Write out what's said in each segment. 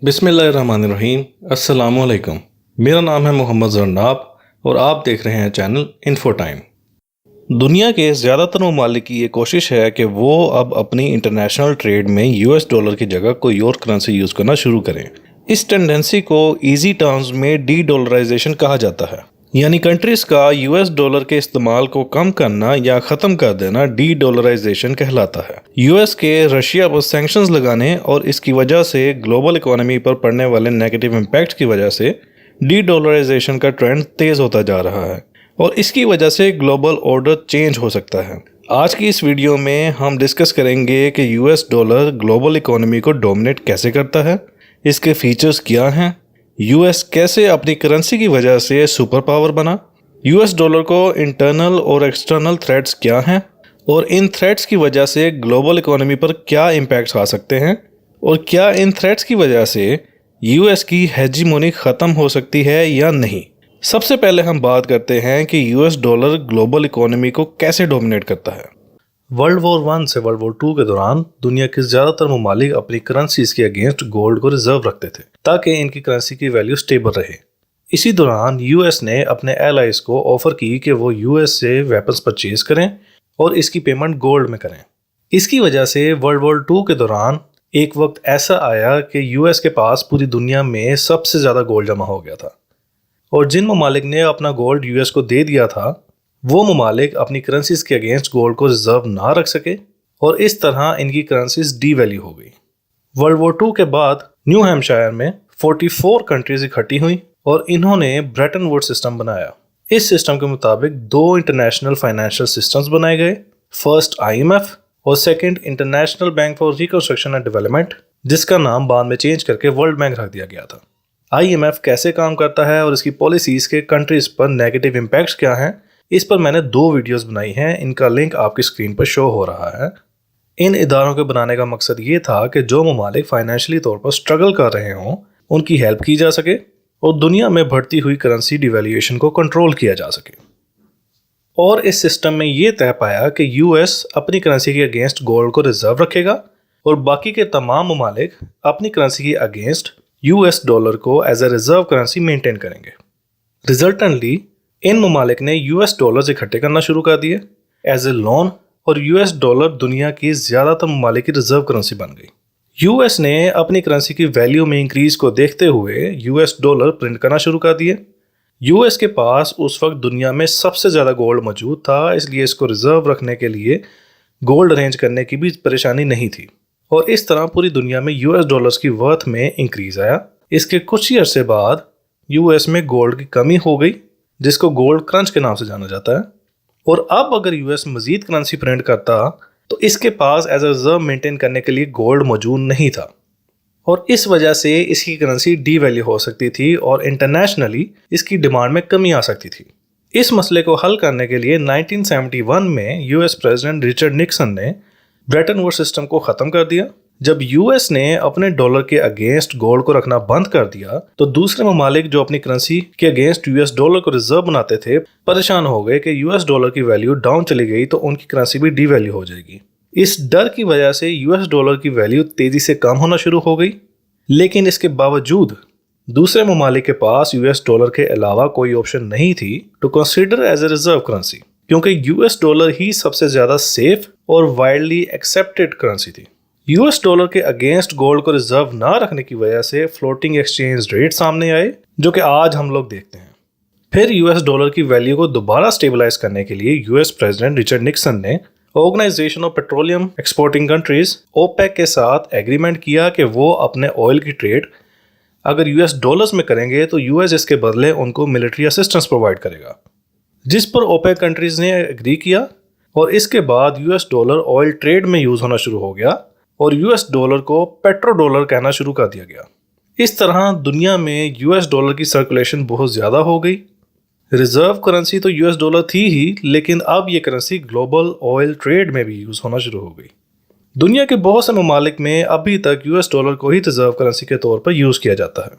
बिस्मिल्लाहिर्रहमानिर्रहीम। अस्सलामुअलैकुम। मेरा नाम है मोहम्मद जरनाब और आप देख रहे हैं चैनल इन्फो टाइम। दुनिया के ज़्यादातर ममालिक की ये कोशिश है कि वो अब अपनी इंटरनेशनल ट्रेड में यूएस डॉलर की जगह कोई और करेंसी यूज़ करना शुरू करें। इस टेंडेंसी को ईजी टर्म्स में डी डॉलराइजेशन कहा जाता है, यानी कंट्रीज़ का यूएस डॉलर के इस्तेमाल को कम करना या ख़त्म कर देना डी डॉलराइजेशन कहलाता है। यूएस के रशिया पर सैंक्शंस लगाने और इसकी वजह से ग्लोबल इकोनॉमी पर पड़ने वाले नेगेटिव इम्पैक्ट की वजह से डी डॉलराइजेशन का ट्रेंड तेज़ होता जा रहा है और इसकी वजह से ग्लोबल ऑर्डर चेंज हो सकता है। आज की इस वीडियो में हम डिस्कस करेंगे कि यूएस डॉलर ग्लोबल इकोनॉमी को डोमिनेट कैसे करता है, इसके फीचर्स क्या हैं, यूएस कैसे अपनी करेंसी की वजह से सुपर पावर बना, यूएस डॉलर को इंटरनल और एक्सटर्नल थ्रेट्स क्या हैं और इन थ्रेट्स की वजह से ग्लोबल इकोनॉमी पर क्या इम्पैक्ट्स आ सकते हैं और क्या इन थ्रेट्स की वजह से यूएस की हेजीमोनी ख़त्म हो सकती है या नहीं। सबसे पहले हम बात करते हैं कि यूएस डॉलर ग्लोबल इकोनॉमी को कैसे डोमिनेट करता है। वर्ल्ड वॉर 1 से वर्ल्ड वॉर 2 के दौरान दुनिया के ज़्यादातर ममालिक अपनी करेंसीज के अगेंस्ट गोल्ड को रिजर्व रखते थे ताकि इनकी करेंसी की वैल्यू स्टेबल रहे। इसी दौरान यूएस ने अपने एलाइज को ऑफर की कि वो यूएस से वेपन्स परचेज करें और इसकी पेमेंट गोल्ड में करें। इसकी वजह से वर्ल्ड वॉर 2 के दौरान एक वक्त ऐसा आया कि यूएस के पास पूरी दुनिया में सबसे ज़्यादा गोल्ड जमा हो गया था और जिन ममालिक ने अपना गोल्ड यूएस को दे दिया था वो ममालिक अपनी करेंसीज के अगेंस्ट गोल्ड को रिजर्व ना रख सके और इस तरह इनकी करेंसीज डी वैल्यू हो गई। वर्ल्ड वॉर 2 के बाद न्यू हैम्पशायर में 44 कंट्रीज इकट्ठी हुई और इन्होंने ब्रेटन वुड्स सिस्टम बनाया। इस सिस्टम के मुताबिक दो इंटरनेशनल फाइनेंशियल सिस्टम्स बनाए गए, फर्स्ट आईएमएफ और second international bank for reconstruction and development, जिसका नाम बाद में चेंज करके वर्ल्ड बैंक रख दिया गया था। आईएमएफ कैसे काम करता है और इसकी पॉलिसीज के कंट्रीज पर नेगेटिव इम्पैक्ट्स क्या हैं, इस पर मैंने 2 वीडियोस बनाई हैं, इनका लिंक आपकी स्क्रीन पर शो हो रहा है। इन इदारों के बनाने का मकसद ये था कि जो ममालिक फाइनेंशियली तौर पर स्ट्रगल कर रहे हों उनकी हेल्प की जा सके और दुनिया में बढ़ती हुई करेंसी डिवैल्यूएशन को कंट्रोल किया जा सके। और इस सिस्टम में ये तय पाया कि यूएस अपनी करेंसी के अगेंस्ट गोल्ड को रिजर्व रखेगा और बाकी के तमाम ममालिक अपनी करेंसी के अगेंस्ट यूएस डॉलर को as a reserve currency maintain करेंगे। रिजल्टेंटली इन ममालिक ने यूएस डॉलर्स इकट्ठे करना शुरू कर दिए एज ए लोन और यूएस डॉलर दुनिया की ज़्यादातर ममालिक की रिजर्व करेंसी बन गई। यूएस ने अपनी करेंसी की वैल्यू में इंक्रीज को देखते हुए यूएस डॉलर प्रिंट करना शुरू कर दिए। यूएस के पास उस वक्त दुनिया में सबसे ज़्यादा गोल्ड मौजूद था, इसलिए इसको रिजर्व रखने के लिए गोल्ड अरेंज करने की भी परेशानी नहीं थी और इस तरह पूरी दुनिया में यूएस डॉलर्स की वर्थ में इंक्रीज आया। इसके कुछ ही अरसे बाद यूएस में गोल्ड की कमी हो गई, जिसको गोल्ड क्रंच के नाम से जाना जाता है, और अब अगर यूएस मजीद करेंसी प्रिंट करता तो इसके पास एज अ रिजर्व मेंटेन करने के लिए गोल्ड मौजूद नहीं था और इस वजह से इसकी करेंसी डी वैल्यू हो सकती थी और इंटरनेशनली इसकी डिमांड में कमी आ सकती थी। इस मसले को हल करने के लिए 1971 में यूएस प्रेसिडेंट रिचर्ड निक्सन ने ब्रेटन वुड्स सिस्टम को ख़त्म कर दिया। जब यूएस ने अपने डॉलर के अगेंस्ट गोल्ड को रखना बंद कर दिया तो दूसरे ममालिक जो अपनी करेंसी के अगेंस्ट यूएस डॉलर को रिजर्व बनाते थे परेशान हो गए कि यूएस डॉलर की वैल्यू डाउन चली गई तो उनकी करेंसी भी डी वैल्यू हो जाएगी। इस डर की वजह से यूएस डॉलर की वैल्यू तेजी से कम होना शुरू हो गई, लेकिन इसके बावजूद दूसरे ममालिक के पास यूएस डॉलर के अलावा कोई ऑप्शन नहीं थी to consider as a reserve currency, क्योंकि यूएस डॉलर ही सबसे ज्यादा सेफ और वाइडली एक्सेप्टेड करेंसी थी। यूएस डॉलर के अगेंस्ट गोल्ड को रिजर्व ना रखने की वजह से फ्लोटिंग एक्सचेंज रेट सामने आए, जो कि आज हम लोग देखते हैं। फिर यूएस डॉलर की वैल्यू को दोबारा स्टेबलाइज करने के लिए यूएस प्रेसिडेंट रिचर्ड निक्सन ने organization of petroleum exporting countries OPEC के साथ एग्रीमेंट किया कि वो अपने ऑयल की ट्रेड अगर यूएस डॉलर्स में करेंगे तो यूएस इसके बदले उनको मिलिट्री असिस्टेंस प्रोवाइड करेगा, जिस पर ओपेक कंट्रीज ने एग्री किया और इसके बाद यूएस डॉलर ऑयल ट्रेड में यूज होना शुरू हो गया और यूएस डॉलर को पेट्रो डॉलर कहना शुरू कर दिया गया। इस तरह दुनिया में यूएस डॉलर की सर्कुलेशन बहुत ज़्यादा हो गई। रिजर्व करेंसी तो यूएस डॉलर थी ही, लेकिन अब ये करेंसी ग्लोबल ऑयल ट्रेड में भी यूज़ होना शुरू हो गई। दुनिया के बहुत से ममालिक में अभी तक यूएस डॉलर को ही रिजर्व करेंसी के तौर पर यूज़ किया जाता है।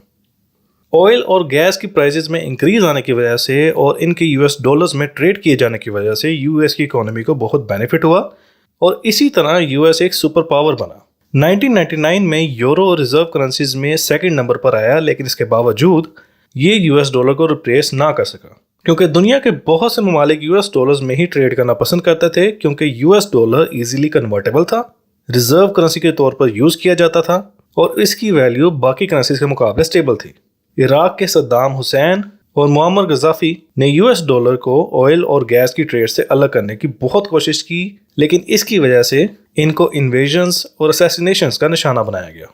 ऑयल और गैस की प्राइसेस में इंक्रीज आने की वजह से और इनके यूएस डॉलर्स में ट्रेड किए जाने की वजह से यूएस की इकोनॉमी को बहुत बेनिफिट हुआ और इसी तरह यूएस एक सुपर पावर बना। 1999 में यूरो रिजर्व करेंसीज में सेकंड नंबर पर आया, लेकिन इसके बावजूद ये यूएस डॉलर को रिप्लेस ना कर सका, क्योंकि दुनिया के बहुत से ममालिक यूएस डॉलर्स में ही ट्रेड करना पसंद करते थे, क्योंकि यूएस डॉलर इजीली कन्वर्टेबल था, रिजर्व करेंसी के तौर पर यूज किया जाता था और इसकी वैल्यू बाकी करेंसीज के मुकाबले स्टेबल थी। इराक के सद्दाम हुसैन और मुअम्मर गद्दाफी ने यूएस डॉलर को ऑयल और गैस की ट्रेड से अलग करने की बहुत कोशिश की, लेकिन इसकी वजह से इनको इन्वेजन्स और असैसिनेशंस का निशाना बनाया गया।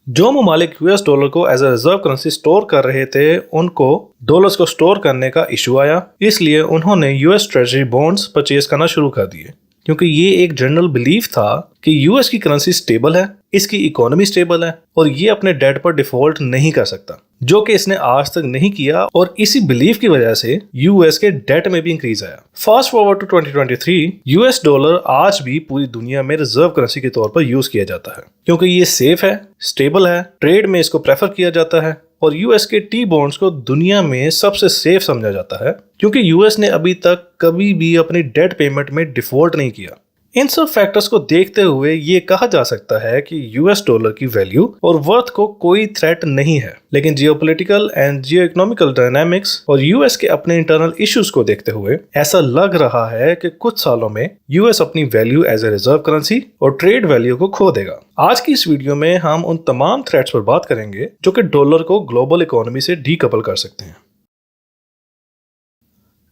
जो ममालिक यूएस डॉलर को as a reserve currency store कर रहे थे, उनको डॉलर्स को स्टोर करने का इशू आया, इसलिए उन्होंने यूएस ट्रेजरी बॉन्ड्स परचेज करना शुरू कर दिए, क्योंकि ये एक जनरल बिलीफ था कि यूएस की करेंसी स्टेबल है, इसकी इकोनॉमी स्टेबल है और ये अपने डेट पर डिफॉल्ट नहीं कर सकता, जो कि इसने आज तक नहीं किया, और इसी बिलीफ की वजह से यूएस के डेट में भी इंक्रीज आया। Fast forward to 2023, US dollar आज भी पूरी दुनिया में रिजर्व करेंसी के तौर पर यूज किया जाता है, क्योंकि ये सेफ है, स्टेबल है, ट्रेड में इसको प्रेफर किया जाता है, और यूएस के टी बॉन्ड्स को दुनिया में सबसे सेफ समझा जाता है, क्योंकि यूएस ने अभी तक कभी भी अपनी डेट पेमेंट में डिफॉल्ट नहीं किया। इन सब फैक्टर्स को देखते हुए ये कहा जा सकता है कि यूएस डॉलर की वैल्यू और वर्थ को कोई थ्रेट नहीं है, लेकिन geopolitical and Jio economical dynamics और यूएस के अपने इंटरनल इश्यूज को देखते हुए ऐसा लग रहा है कि कुछ सालों में यूएस अपनी value as a reserve currency और ट्रेड वैल्यू को खो देगा। आज की इस वीडियो में हम उन तमाम थ्रेट्स पर बात करेंगे जो कि डॉलर को ग्लोबल इकोनॉमी से डीकपल कर सकते हैं।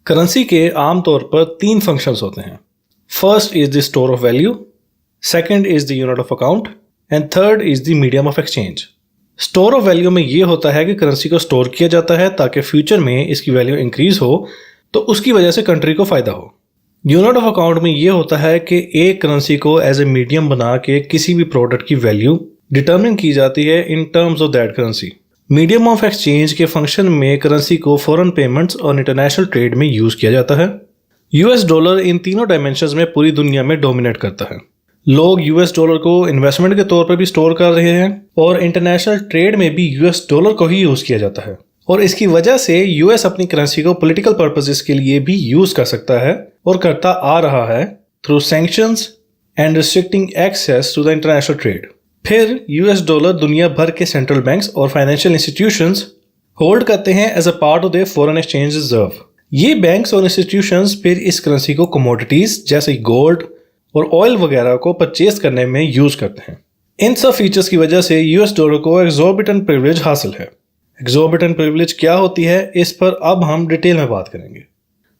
करेंसी के आमतौर पर 3 फंक्शंस होते हैं। First is the store of value, second is the unit of account, and third is the medium of exchange. Store of value में ये होता है कि करेंसी को स्टोर किया जाता है ताकि फ्यूचर में इसकी वैल्यू इंक्रीज हो तो उसकी वजह से कंट्री को फायदा हो। यूनिट ऑफ अकाउंट में ये होता है कि एक करेंसी को एज ए मीडियम बना के किसी भी प्रोडक्ट की वैल्यू डिटरमिन की जाती है in terms of that currency. Medium of exchange के फंक्शन में करेंसी को फॉरेन पेमेंट्स और इंटरनेशनल ट्रेड में यूज किया जाता है। यूएस डॉलर इन तीनों डायमेंशंस में पूरी दुनिया में डोमिनेट करता है। लोग यूएस डॉलर को इन्वेस्टमेंट के तौर पर भी स्टोर कर रहे हैं और इंटरनेशनल ट्रेड में भी यूएस डॉलर को ही यूज किया जाता है, और इसकी वजह से यूएस अपनी करेंसी को पॉलिटिकल पर्पसेस के लिए भी यूज कर सकता है और करता आ रहा है through sanctions and restricting access to the international trade. फिर यूएस डॉलर दुनिया भर के सेंट्रल बैंक्स और फाइनेंशियल इंस्टीट्यूशंस होल्ड करते हैं as a part of their foreign exchange reserve. ये बैंक्स और इंस्टीट्यूशंस फिर इस करेंसी को कमोडिटीज जैसे गोल्ड और ऑयल वगैरह को परचेज करने में यूज करते हैं। इन सब फीचर्स की वजह से यूएस डॉलर को एक्सॉर्बिटेंट प्रिविलेज हासिल है। एक्सॉर्बिटेंट प्रिविलेज क्या होती है, इस पर अब हम डिटेल में बात करेंगे।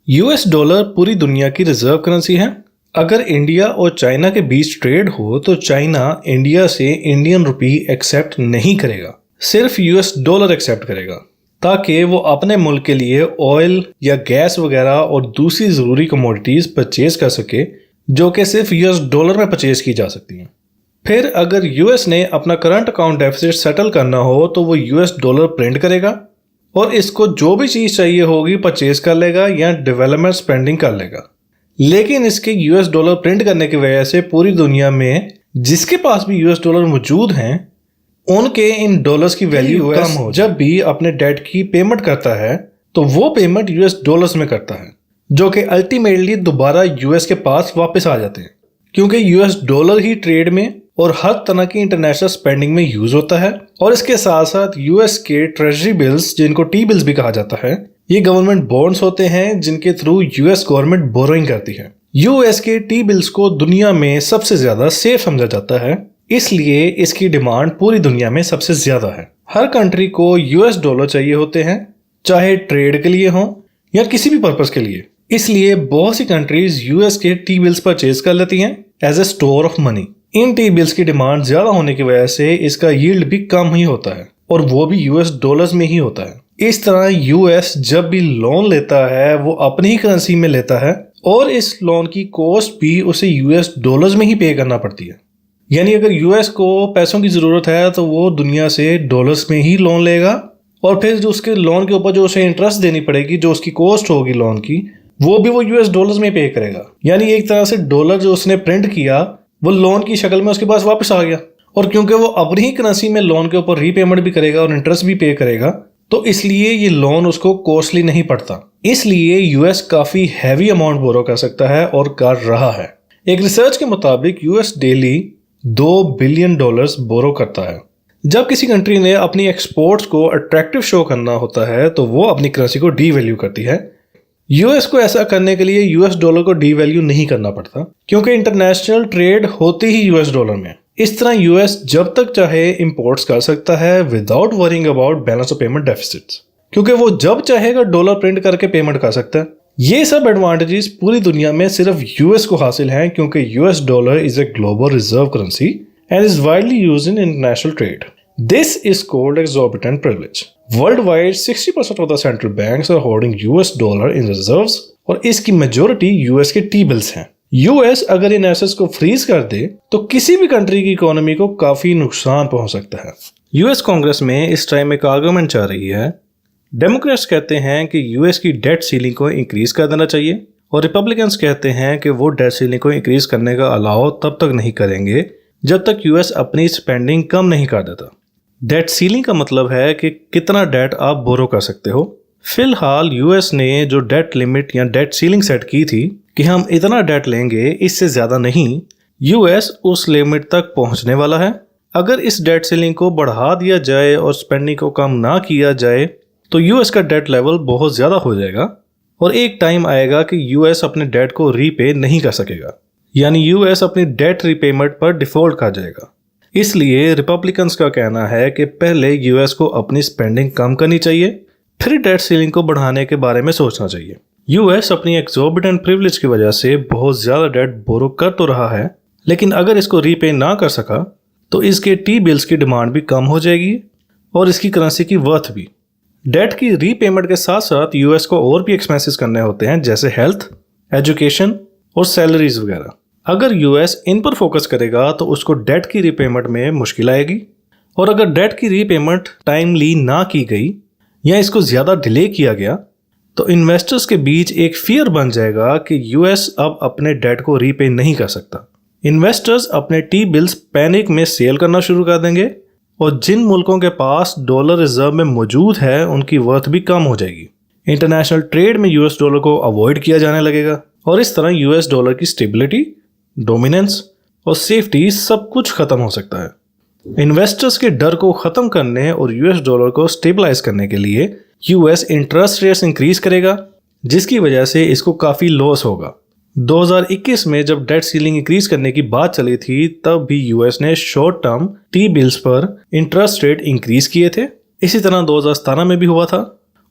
यूएस डॉलर पूरी दुनिया की रिजर्व करेंसी है। अगर इंडिया और चाइना के बीच ट्रेड हो तो चाइना इंडिया से इंडियन रुपी एक्सेप्ट नहीं करेगा, सिर्फ यूएस डॉलर एक्सेप्ट करेगा, ताकि वो अपने मुल्क के लिए ऑयल या गैस वगैरह और दूसरी ज़रूरी कमोडिटीज़ परचेज कर सके, जो कि सिर्फ यूएस डॉलर में परचेज की जा सकती हैं। फिर अगर यूएस ने अपना करंट अकाउंट डेफिसिट सेटल करना हो तो वो यूएस डॉलर प्रिंट करेगा और इसको जो भी चीज़ चाहिए होगी परचेज कर लेगा या डेवलपमेंट स्पेंडिंग कर लेगा। लेकिन इसके यूएस डॉलर प्रिंट करने की वजह से पूरी दुनिया में जिसके पास भी यूएस डॉलर मौजूद हैं उनके इन डॉलर्स की वैल्यू कम हो। जब भी अपने डेट की पेमेंट करता है तो वो पेमेंट यूएस डॉलर्स में करता है, जो कि अल्टीमेटली दोबारा यूएस के पास वापस आ जाते हैं, क्योंकि यूएस डॉलर ही ट्रेड में और हर तरह की इंटरनेशनल स्पेंडिंग में यूज होता है। और इसके साथ साथ यूएस के ट्रेजरी बिल्स, जिनको टी बिल्स भी कहा जाता है, ये गवर्नमेंट बॉन्ड्स होते हैं जिनके थ्रू यूएस गवर्नमेंट बोरोइंग करती है। यूएस के टी बिल्स को दुनिया में सबसे ज्यादा सेफ समझा जाता है, इसलिए इसकी डिमांड पूरी दुनिया में सबसे ज्यादा है। हर कंट्री को यूएस डॉलर चाहिए होते हैं, चाहे ट्रेड के लिए हो या किसी भी पर्पस के लिए। इसलिए बहुत सी कंट्रीज यूएस के टी बिल्स परचेज कर लेती हैं as a store of money. इन टी बिल्स की डिमांड ज्यादा होने की वजह से इसका यील्ड भी कम ही होता है, और वो भी यूएस डॉलर्स में ही होता है। इस तरह यूएस जब भी लोन लेता है वो अपनी ही करेंसी में लेता है, और इस लोन की कॉस्ट भी उसे यूएस डॉलर्स में ही पे करना पड़ती है। यानी अगर यूएस को पैसों की ज़रूरत है तो वो दुनिया से डॉलर्स में ही लोन लेगा, और फिर जो उसके लोन के ऊपर जो उसे इंटरेस्ट देनी पड़ेगी, जो उसकी कॉस्ट होगी लोन की, वो भी वो यूएस डॉलर्स में पे करेगा। यानी एक तरह से डॉलर जो उसने प्रिंट किया वो लोन की शक्ल में उसके पास वापस आ गया, और क्योंकि वो अपनी ही करेंसी में लोन के ऊपर रीपेमेंट भी करेगा और इंटरेस्ट भी पे करेगा, तो इसलिए ये लोन उसको कॉस्टली नहीं पड़ता। इसलिए यूएस काफ़ी हैवी अमाउंट बोरो कर सकता है और कर रहा है। एक रिसर्च के मुताबिक यूएस डेली $2 बिलियन बोरो करता है। जब किसी कंट्री ने अपनी एक्सपोर्ट्स को अट्रैक्टिव शो करना होता है तो वो अपनी करेंसी को डीवैल्यू करती है। यूएस को ऐसा करने के लिए यूएस डॉलर को डीवैल्यू नहीं करना पड़ता क्योंकि इंटरनेशनल ट्रेड होती ही यूएस डॉलर में। इस तरह यूएस जब तक चाहे इंपोर्ट्स कर सकता है without worrying about balance of payment deficits, क्योंकि वो जब चाहेगा डॉलर प्रिंट करके पेमेंट कर सकता है। ये सब एडवांटेजेस पूरी दुनिया में सिर्फ यूएस को हासिल हैं क्योंकि US dollar is a global reserve currency and is widely used in international trade. This is called exorbitant privilege. Worldwide, 60% of the central banks are holding US dollar in reserves और इसकी majority US के T bills हैं। US अगर इन assets को freeze कर दे तो किसी भी कंट्री की इकोनॉमी को काफी नुकसान पहुंच सकता है। यूएस कांग्रेस में इस टाइम एक आर्गुमेंट चल रही है। डेमोक्रेट्स कहते हैं कि यूएस की डेट सीलिंग को इंक्रीज कर देना चाहिए और रिपब्लिकन्स कहते हैं कि वो डेट सीलिंग को इंक्रीज करने का अलाउ तब तक नहीं करेंगे जब तक यूएस अपनी स्पेंडिंग कम नहीं कर देता। डेट सीलिंग का मतलब है कि कितना डेट आप बोरो कर सकते हो। फिलहाल यूएस ने जो डेट लिमिट या डेट सीलिंग सेट की थी कि हम इतना डेट लेंगे, इससे ज़्यादा नहीं, यूएस उस लिमिट तक पहुंचने वाला है। अगर इस डेट सीलिंग को बढ़ा दिया जाए और स्पेंडिंग को कम ना किया जाए तो यूएस का डेट लेवल बहुत ज़्यादा हो जाएगा और एक टाइम आएगा कि यूएस अपने डेट को रीपे नहीं कर सकेगा, यानी यूएस अपनी डेट रीपेमेंट पर डिफॉल्ट कर जाएगा। इसलिए रिपब्लिकन्स का कहना है कि पहले यूएस को अपनी स्पेंडिंग कम करनी चाहिए, फिर डेट सीलिंग को बढ़ाने के बारे में सोचना चाहिए। यूएस अपनी एक्सॉर्बिटेंट प्रिविलेज की वजह से बहुत ज़्यादा डेट बोरो कर तो रहा है, लेकिन अगर इसको रीपे ना कर सका तो इसके टी बिल्स की डिमांड भी कम हो जाएगी और इसकी करेंसी की वर्थ भी। डेट की रीपेमेंट के साथ साथ यूएस को और भी एक्सपेंसेस करने होते हैं जैसे हेल्थ, एजुकेशन और सैलरीज वगैरह। अगर यूएस इन पर फोकस करेगा तो उसको डेट की रीपेमेंट में मुश्किल आएगी और अगर डेट की रीपेमेंट टाइमली ना की गई या इसको ज़्यादा डिले किया गया तो इन्वेस्टर्स के बीच एक फियर बन जाएगा कि यूएस अब अपने डेट को रीपे नहीं कर सकता। इन्वेस्टर्स अपने टी बिल्स पैनिक में सेल करना शुरू कर देंगे और जिन मुल्कों के पास डॉलर रिजर्व में मौजूद है उनकी वर्थ भी कम हो जाएगी। इंटरनेशनल ट्रेड में यूएस डॉलर को अवॉइड किया जाने लगेगा और इस तरह यूएस डॉलर की स्टेबिलिटी, डोमिनेंस और सेफ्टी सब कुछ खत्म हो सकता है। इन्वेस्टर्स के डर को खत्म करने और यूएस डॉलर को स्टेबलाइज करने के लिए यूएस इंटरेस्ट रेट्स इंक्रीज करेगा, जिसकी वजह से इसको काफ़ी लॉस होगा। 2021 में जब डेट सीलिंग इंक्रीज करने की बात चली थी तब भी यूएस ने शॉर्ट टर्म टी बिल्स पर इंटरेस्ट रेट इंक्रीज किए थे। इसी तरह 2017 में भी हुआ था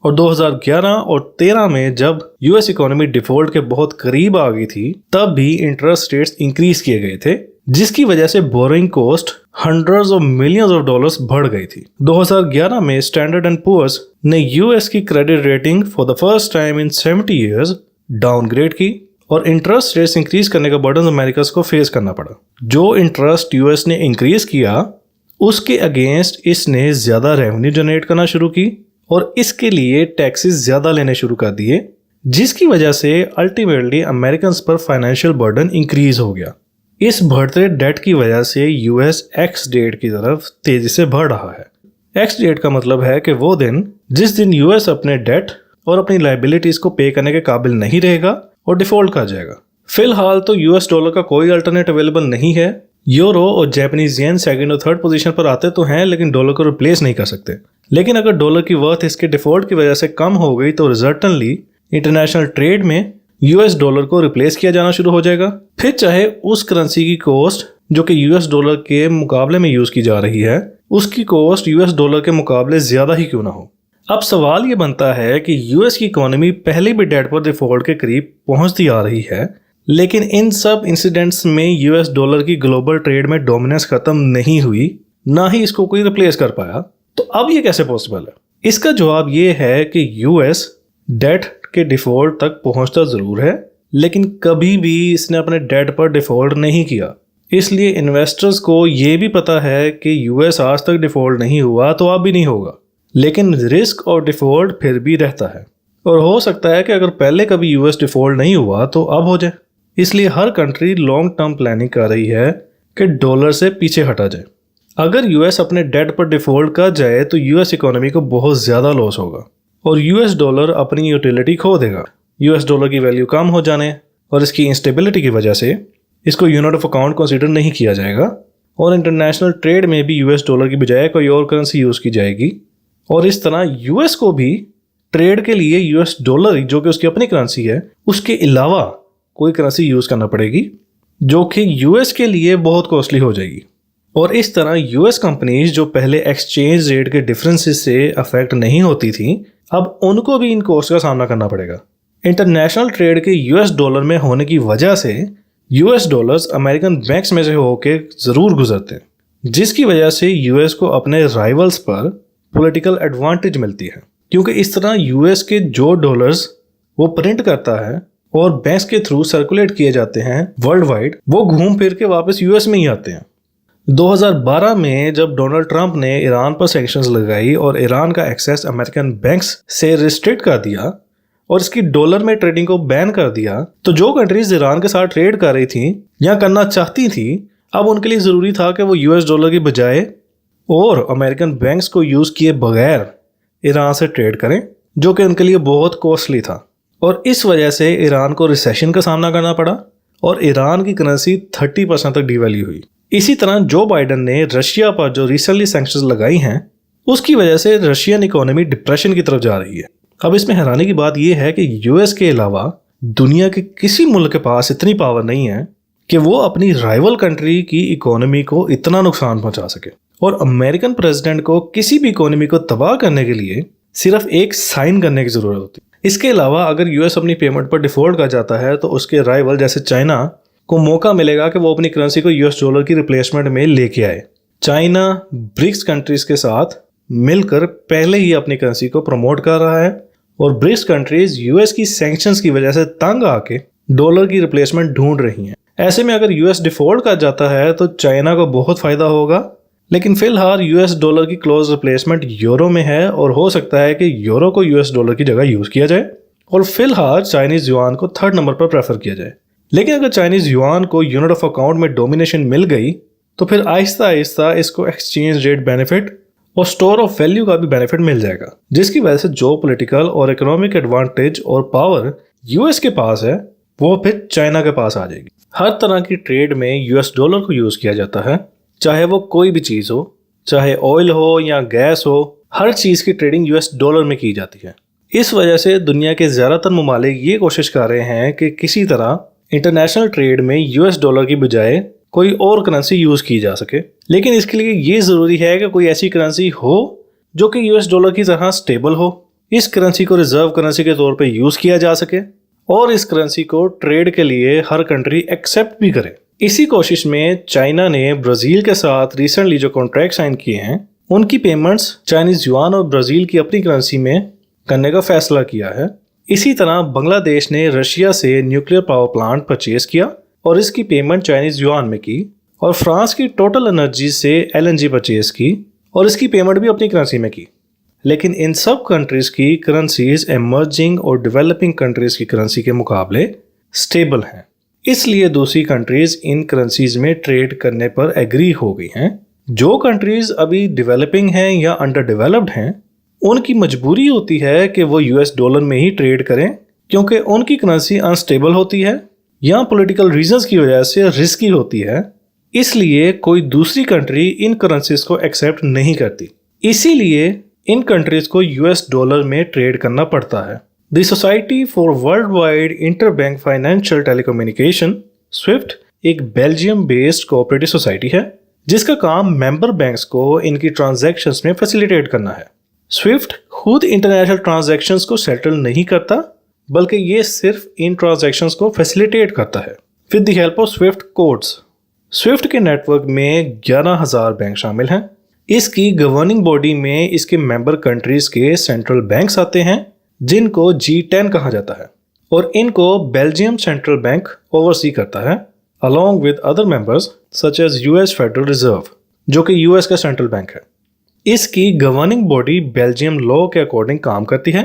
और 2011 और 13 में जब यूएस इकोनॉमी डिफॉल्ट के बहुत करीब आ गई थी तब भी इंटरेस्ट रेट्स इंक्रीज किए गए थे, जिसकी वजह से borrowing cost hundreds of millions of dollars बढ़ गई थी। 2011 में स्टैंडर्ड एंड पुअर्स ने यूएस की credit rating for the first time in 70 years downgrade की और इंटरेस्ट रेट्स इंक्रीज करने का बर्डन अमेरिका को फेस करना पड़ा। जो इंटरेस्ट यूएस ने इंक्रीज किया उसके अगेंस्ट इसने ज्यादा रेवेन्यू जनरेट करना शुरू की और इसके लिए टैक्सेस ज़्यादा लेने शुरू कर दिए, जिसकी वजह से अल्टीमेटली अमेरिकन पर फाइनेंशियल बर्डन इंक्रीज हो गया। इस बढ़ते डेट की वजह से यूएस एक्स डेट की तरफ तेजी से बढ़ रहा है। एक्स डेट का मतलब है कि वो दिन जिस दिन यूएस अपने डेट और अपनी लाइबिलिटीज को पे करने के काबिल नहीं रहेगा और डिफॉल्ट कर जाएगा। फिलहाल तो यूएस डॉलर का कोई अल्टरनेट अवेलेबल नहीं है। यूरो और जापानीज येन सेकंड और थर्ड पोजीशन पर आते तो हैं लेकिन डॉलर को रिप्लेस नहीं कर सकते। लेकिन अगर डॉलर की वर्थ इसके डिफॉल्ट की वजह से कम हो गई तो रिजल्टेंटली इंटरनेशनल ट्रेड में यूएस डॉलर को रिप्लेस किया जाना शुरू हो जाएगा, फिर चाहे उस करेंसी की कॉस्ट जो कि यूएस डॉलर के मुकाबले में यूज की जा रही है उसकी कॉस्ट यूएस डॉलर के मुकाबले ज्यादा ही क्यों ना हो। अब सवाल ये बनता है कि यूएस की इकोनॉमी पहले भी डेट पर डिफॉल्ट के करीब पहुंचती आ रही है, लेकिन इन सब इंसिडेंट्स में यूएस डॉलर की ग्लोबल ट्रेड में डोमिनेंस खत्म नहीं हुई, ना ही इसको कोई रिप्लेस कर पाया। तो अब ये कैसे पॉसिबल है? इसका जवाब ये है कि यूएस डेट के डिफॉल्ट तक पहुंचता जरूर है लेकिन कभी भी इसने अपने डेट पर डिफॉल्ट नहीं किया। इसलिए इन्वेस्टर्स को ये भी पता है कि यूएस आज तक डिफॉल्ट नहीं हुआ तो अब भी नहीं होगा, लेकिन रिस्क और डिफॉल्ट फिर भी रहता है और हो सकता है कि अगर पहले कभी यूएस डिफॉल्ट नहीं हुआ तो अब हो जाए। इसलिए हर कंट्री लॉन्ग टर्म प्लानिंग कर रही है कि डॉलर से पीछे हटा जाए। अगर यूएस अपने डेट पर डिफॉल्ट कर जाए तो यूएस इकोनॉमी को बहुत ज़्यादा लॉस होगा और यूएस डॉलर अपनी यूटिलिटी खो देगा। यूएस डॉलर की वैल्यू कम हो जाने और इसकी इंस्टेबिलिटी की वजह से इसको यूनिट ऑफ अकाउंट कंसीडर नहीं किया जाएगा और इंटरनेशनल ट्रेड में भी यूएस डॉलर की बजाय कोई और करेंसी यूज़ की जाएगी। और इस तरह यूएस को भी ट्रेड के लिए यूएस डॉलर जो कि उसकी अपनी करेंसी है उसके अलावा कोई करेंसी यूज़ करना पड़ेगी जो कि यूएस के लिए बहुत कॉस्टली हो जाएगी। और इस तरह यूएस कंपनीज जो पहले एक्सचेंज रेट के डिफरेंसेस से अफेक्ट नहीं होती थी, अब उनको भी इन कॉस्ट का सामना करना पड़ेगा। इंटरनेशनल ट्रेड के यूएस डॉलर में होने की वजह से यूएस डॉलर्स अमेरिकन बैंक्स में से होकर ज़रूर गुजरते हैं, जिसकी वजह से यूएस को अपने राइवल्स पर पॉलिटिकल एडवांटेज मिलती है, क्योंकि इस तरह यूएस के जो डॉलर्स वो प्रिंट करता है और बैंक्स के थ्रू सर्कुलेट किए जाते हैं वर्ल्ड वाइड, वो घूम फिर के वापस यूएस में ही आते हैं। 2012 में जब डोनाल्ड ट्रंप ने ईरान पर सैंक्शंस लगाई और ईरान का एक्सेस अमेरिकन बैंक्स से रिस्ट्रिक्ट कर दिया और इसकी डॉलर में ट्रेडिंग को बैन कर दिया, तो जो कंट्रीज ईरान के साथ ट्रेड कर रही थी या करना चाहती थी, अब उनके लिए ज़रूरी था कि वो यूएस डॉलर की बजाय और अमेरिकन बैंक्स को यूज़ किए बगैर ईरान से ट्रेड करें, जो कि उनके लिए बहुत कॉस्टली था। और इस वजह से ईरान को रिसेशन का सामना करना पड़ा और ईरान की करेंसी 30% तक डिवैल्यू हुई। इसी तरह जो बाइडन ने रशिया पर जो रिसेंटली सैंक्शंस लगाई हैं, उसकी वजह से रशियन इकोनॉमी डिप्रेशन की तरफ जा रही है। अब इसमें हैरानी की बात यह है कि यूएस के अलावा दुनिया के किसी मुल्क के पास इतनी पावर नहीं है कि वो अपनी राइवल कंट्री की इकोनॉमी को इतना नुकसान पहुंचा सके। और अमेरिकन प्रेसिडेंट को किसी भी इकोनॉमी को तबाह करने के लिए सिर्फ एक साइन करने की ज़रूरत होती है। इसके अलावा अगर यूएस अपनी पेमेंट पर डिफॉल्ट कर जाता है तो उसके राइवल जैसे चाइना को मौका मिलेगा कि वो अपनी करेंसी को यूएस डॉलर की रिप्लेसमेंट में लेके आए। चाइना ब्रिक्स कंट्रीज के साथ मिलकर पहले ही अपनी करेंसी को प्रमोट कर रहा है और ब्रिक्स कंट्रीज यूएस की सैंक्शंस की वजह से तंग आके डॉलर की रिप्लेसमेंट ढूंढ रही हैं। ऐसे में अगर यूएस डिफॉल्ट कर जाता है तो चाइना को बहुत फायदा होगा, लेकिन फिलहाल यूएस डॉलर की क्लोज रिप्लेसमेंट यूरो में है और हो सकता है कि यूरो को यूएस डॉलर की जगह यूज़ किया जाए और फिलहाल चाइनीज़ युआन को थर्ड नंबर पर प्रेफर किया जाए। लेकिन अगर चाइनीज़ युआन को यूनिट ऑफ अकाउंट में डोमिनेशन मिल गई तो फिर आहिस्ता आहिस्ता इसको एक्सचेंज रेट बेनिफिट और स्टोर ऑफ वैल्यू का भी बेनिफिट मिल जाएगा, जिसकी वजह से जो पॉलिटिकल और इकोनॉमिक एडवांटेज और पावर यूएस के पास है वो फिर चाइना के पास आ जाएगी। हर तरह की ट्रेड में यूएस डॉलर को यूज़ किया जाता है, चाहे वो कोई भी चीज़ हो, चाहे ऑयल हो या गैस हो, हर चीज़ की ट्रेडिंग यूएस डॉलर में की जाती है। इस वजह से दुनिया के ज़्यादातर ममालिक ये कोशिश कर रहे हैं कि किसी तरह इंटरनेशनल ट्रेड में यूएस डॉलर की बजाय कोई और करेंसी यूज़ की जा सके। लेकिन इसके लिए ये ज़रूरी है कि कोई ऐसी करेंसी हो जो कि यूएस डॉलर की तरह स्टेबल हो, इस करेंसी को रिजर्व करेंसी के तौर पे यूज़ किया जा सके और इस करेंसी को ट्रेड के लिए हर कंट्री एक्सेप्ट भी करे। इसी कोशिश में चाइना ने ब्राज़ील के साथ रिसेंटली जो कॉन्ट्रैक्ट साइन किए हैं, उनकी पेमेंट्स चाइनीज़ युआन और ब्राज़ील की अपनी करेंसी में करने का फैसला किया है। इसी तरह बांग्लादेश ने रशिया से न्यूक्लियर पावर प्लांट परचेज किया और इसकी पेमेंट चाइनीज़ युआन में की, और फ्रांस की टोटल एनर्जी से एलएनजी परचेज की और इसकी पेमेंट भी अपनी करेंसी में की। लेकिन इन सब कंट्रीज़ की करेंसीज एमर्जिंग और डेवलपिंग कंट्रीज़ की करेंसी के मुकाबले स्टेबल हैं, इसलिए दूसरी कंट्रीज़ इन करेंसीज में ट्रेड करने पर एग्री हो गई हैं। जो कंट्रीज़ अभी डेवलपिंग हैं या अंडर डेवलप्ड हैं, उनकी मजबूरी होती है कि वो यूएस डॉलर में ही ट्रेड करें, क्योंकि उनकी करेंसी अनस्टेबल होती है या पॉलिटिकल रीजंस की वजह से रिस्की होती है, इसलिए कोई दूसरी कंट्री इन करेंसीज को एक्सेप्ट नहीं करती। इसीलिए इन कंट्रीज को यूएस डॉलर में ट्रेड करना पड़ता है। The society for world wide interbank financial telecommunication Swift एक बेल्जियम बेस्ड कोऑपरेटिव सोसाइटी है जिसका काम मेंबर बैंक्स को इनकी ट्रांजैक्शंस में फैसिलिटेट करना है। स्विफ्ट खुद इंटरनेशनल ट्रांजैक्शंस को सेटल नहीं करता, बल्कि ये सिर्फ इन ट्रांजैक्शंस को फैसिलिटेट करता है with the help of Swift codes. Swift के नेटवर्क में 11,000 बैंक शामिल हैं। इसकी गवर्निंग बॉडी में इसके मेंबर कंट्रीज के सेंट्रल बैंक्स आते हैं जिनको G10 कहा जाता है, और इनको बेल्जियम सेंट्रल बैंक ओवरसी करता है along with other members such as US federal reserve, जो कि यूएस का सेंट्रल बैंक है। इसकी गवर्निंग बॉडी बेल्जियम लॉ के अकॉर्डिंग काम करती है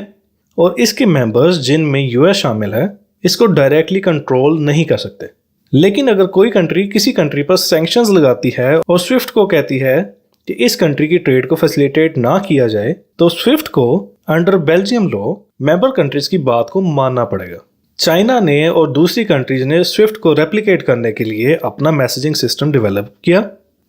और इसके मेंबर्स जिनमें यूएस शामिल है इसको डायरेक्टली कंट्रोल नहीं कर सकते। लेकिन अगर कोई कंट्री किसी कंट्री पर सैंक्शंस लगाती है और स्विफ्ट को कहती है कि इस कंट्री की ट्रेड को फैसिलिटेट ना किया जाए, तो स्विफ्ट को under Belgium law member countries की बात को मानना पड़ेगा। चाइना ने और दूसरी कंट्रीज ने स्विफ्ट को रेप्लिकेट करने के लिए अपना मैसेजिंग सिस्टम डेवलप किया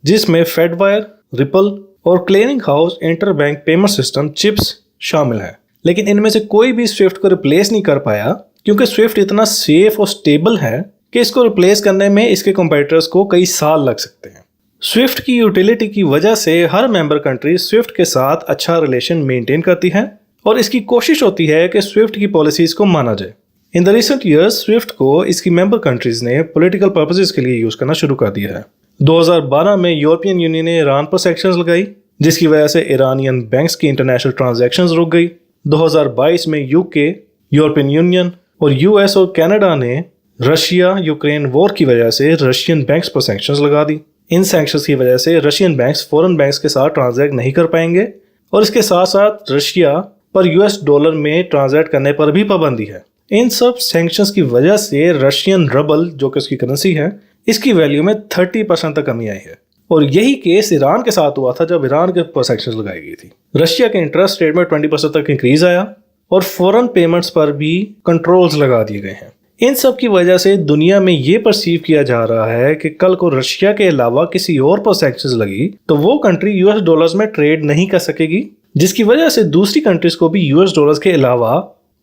जिसमें फेडवायर, रिपल और clearing house inter bank payment system chips शामिल है। लेकिन इनमें से कोई भी स्विफ्ट को रिप्लेस नहीं कर पाया, क्योंकि स्विफ्ट इतना सेफ और स्टेबल है कि इसको रिप्लेस करने में इसके कॉम्पिटिटर्स को कई साल लग सकते हैं। स्विफ्ट की यूटिलिटी की वजह से हर मेंबर कंट्री स्विफ्ट के साथ अच्छा रिलेशन मेंटेन करती है और इसकी कोशिश होती है कि स्विफ्ट की पॉलिसीज को माना जाए। In the recent years Swift को इसकी मेंबर कंट्रीज ने पॉलिटिकल पर्पसेस के लिए यूज करना शुरू कर दिया है। 2012 में यूरोपियन यूनियन ने ईरान पर सैंक्शंस लगाई, जिसकी वजह से ईरानियन बैंक्स की इंटरनेशनल ट्रांजैक्शंस रुक गई। 2022 में यूके, यूरोपियन यूनियन और यूएस और कनाडा ने रशिया यूक्रेन वॉर की वजह से रशियन बैंक्स पर सैंक्शंस लगा दी। इन सैंक्शंस की वजह से रशियन बैंक्स फॉरेन बैंक्स के साथ ट्रांजैक्ट नहीं कर पाएंगे और इसके साथ साथ रशिया पर यूएस डॉलर में ट्रांजैक्ट करने पर भी पाबंदी है। इन सब सैंक्शंस की वजह से रशियन रबल, जो कि उसकी करेंसी है, इसकी वैल्यू में 30% तक कमी आई है। और यही केस ईरान के साथ हुआ था जब ईरान के ऊपर सैंक्शंस लगाई गई थी। रशिया के इंटरेस्ट रेट में 20% तक इंक्रीज आया और फॉरेन पेमेंट्स पर भी कंट्रोल्स लगा दिए गए हैं। इन सब की वजह से दुनिया में ये परसीव किया जा रहा है कि कल को रशिया के अलावा किसी और पर सैंक्शंस लगी तो वो कंट्री यूएस डॉलर्स में ट्रेड नहीं कर सकेगी, जिसकी वजह से दूसरी कंट्रीज को भी यूएस डॉलर्स के अलावा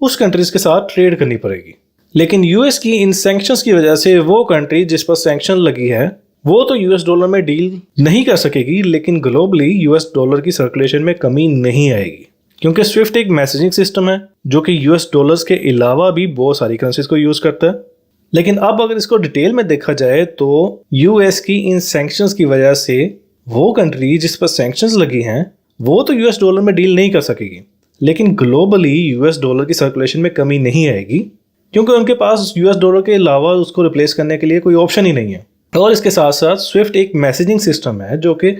उस कंट्रीज के साथ ट्रेड करनी पड़ेगी। लेकिन यूएस की इन सैंक्शंस की वजह से वो कंट्री जिस पर सैंक्शन लगी है वो तो यूएस डॉलर में डील नहीं कर सकेगी, लेकिन ग्लोबली यूएस डॉलर की सर्कुलेशन में कमी नहीं आएगी, क्योंकि स्विफ्ट एक मैसेजिंग सिस्टम है जो कि यूएस डॉलर्स के अलावा भी बहुत सारी करेंसीज को यूज करता है। लेकिन अब अगर इसको डिटेल में देखा जाए तो यूएस की इन सैंक्शंस की वजह से वो कंट्री जिस पर सैंक्शंस लगी हैं वो तो यूएस डॉलर में डील नहीं कर सकेगी, लेकिन ग्लोबली यूएस डॉलर की सर्कुलेशन में कमी नहीं आएगी, क्योंकि उनके पास यूएस डॉलर के अलावा उसको रिप्लेस करने के लिए कोई ऑप्शन ही नहीं है। और इसके साथ साथ स्विफ्ट एक मैसेजिंग सिस्टम है जो कि